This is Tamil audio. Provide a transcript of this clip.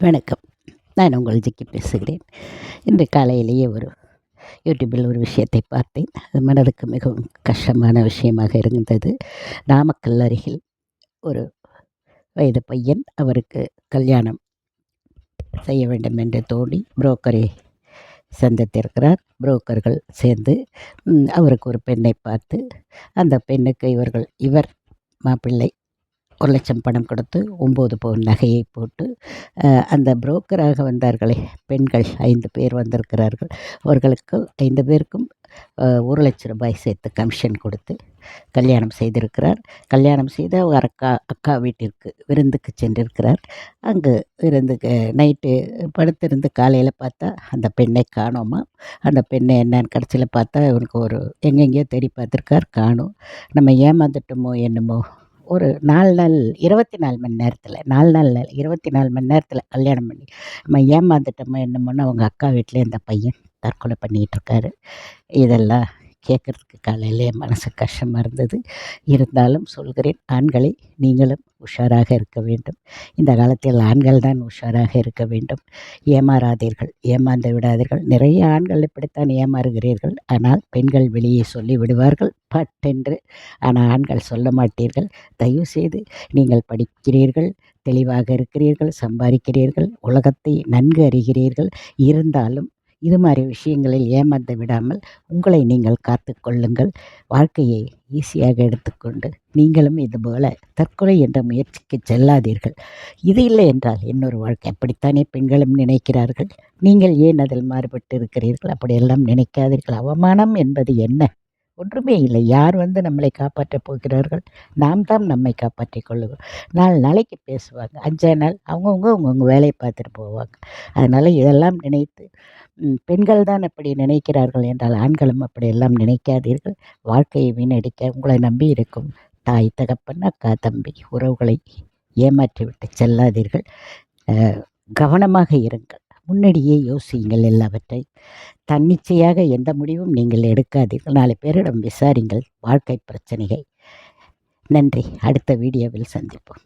வணக்கம். நான் உங்கள் ஜிக்கி பேசுகிறேன். இன்று காலையிலேயே ஒரு யூடியூபில் ஒரு விஷயத்தை பார்த்தேன். அது மனதுக்கு மிகவும் கஷ்டமான விஷயமாக இருந்தது. நாமக்கல் அருகில் ஒரு வயது பையன், அவருக்கு கல்யாணம் செய்ய வேண்டும் என்று தோண்டி புரோக்கரை சந்தித்திருக்கிறார். புரோக்கர்கள் சேர்ந்து அவருக்கு ஒரு பெண்ணை பார்த்து, அந்த பெண்ணுக்கு இவர் மாப்பிள்ளை 1,00,000 பணம் கொடுத்து 9 பவுன் நகையை போட்டு, அந்த புரோக்கராக வந்தார்களே பெண்கள் 5 பேர் வந்திருக்கிறார்கள். அவர்களுக்கு 5 பேருக்கும் ரூ. 1,00,000 சேர்த்து கமிஷன் கொடுத்து கல்யாணம் செய்திருக்கிறார். கல்யாணம் செய்து அவர் அக்கா வீட்டிற்கு விருந்துக்கு சென்றிருக்கிறார். அங்கு விருந்துக்கு நைட்டு படுத்திருந்து காலையில் பார்த்தா அந்த பெண்ணை காணோமா. அந்த பெண்ணை என்னன்னு கடைசியில் பார்த்தா இவனுக்கு ஒரு எங்கெங்கேயோ தேடி பார்த்துருக்கார், காணோம். நம்ம ஏமாந்துட்டோமோ என்னமோ. ஒரு 4 நாள் 24 மணி நேரத்தில் 24 மணி நேரத்தில் கல்யாணம் பண்ணி நம்ம ஏமாந்துட்டோமோ என்னமோன்னு அவங்க அக்கா வீட்டிலே இந்த பையன் தற்கொலை பண்ணிகிட்ருக்காரு. இதெல்லாம் கேட்குறதுக்கு காலையிலே மனசு கஷ்டமாக இருந்தது. இருந்தாலும் சொல்கிறேன், ஆண்களை நீங்களும் உஷாராக இருக்க வேண்டும். இந்த காலத்தில் ஆண்கள் தான் உஷாராக இருக்க வேண்டும். ஏமாறாதீர்கள், ஏமாந்து விடாதீர்கள். நிறைய ஆண்கள் இப்படித்தான் ஏமாறுகிறீர்கள். ஆனால் பெண்கள் வெளியே சொல்லி விடுவார்கள் பட்டென்று. ஆனால் ஆண்கள் சொல்ல மாட்டீர்கள். தயவுசெய்து நீங்கள் படிக்கிறீர்கள், தெளிவாக இருக்கிறீர்கள், சம்பாதிக்கிறீர்கள், உலகத்தை நன்கு அறிகிறீர்கள். இருந்தாலும் இது மாதிரி விஷயங்களில் ஏமாந்து விடாமல் உங்களை நீங்கள் காத்து கொள்ளுங்கள். வாழ்க்கையை ஈஸியாக எடுத்துக்கொண்டு நீங்களும் இதுபோல் தற்கொலை என்ற முயற்சிக்கு செல்லாதீர்கள். இது இல்லை என்றால் இன்னொரு வாழ்க்கை. அப்படித்தானே பெண்களும் நினைக்கிறார்கள். நீங்கள் ஏன் அதில் மாறுபட்டு இருக்கிறீர்கள்? அப்படியெல்லாம் நினைக்காதீர்கள். அவமானம் என்பது என்ன? ஒன்றுமே இல்லை. யார் வந்து நம்மளை காப்பாற்றப் போகிறார்கள்? நாம் தான் நம்மை காப்பாற்றிக் கொள்ளுவோம். 4 நாளைக்கு பேசுவாங்க, 5 நாள் அவங்கவுங்க வேலையை பார்த்துட்டு போவாங்க. அதனால் இதெல்லாம் நினைத்து பெண்கள் தான் அப்படி நினைக்கிறார்கள் என்றால் ஆண்களும் அப்படியெல்லாம் நினைக்காதீர்கள். வாழ்க்கையை வீணடிக்க உங்களை நம்பி இருக்கும் தாய், தகப்பன், அக்கா, தம்பி உறவுகளை ஏமாற்றிவிட்டு செல்லாதீர்கள். கவனமாக இருங்கள். முன்னாடியே யோசியுங்கள் எல்லாவற்றை. தன்னிச்சையாக எந்த முடிவும் நீங்கள் எடுக்காதீர்கள். 4 பேரிடம் விசாரிங்கள் வாழ்க்கை பிரச்சனையை. நன்றி. அடுத்த வீடியோவில் சந்திப்போம்.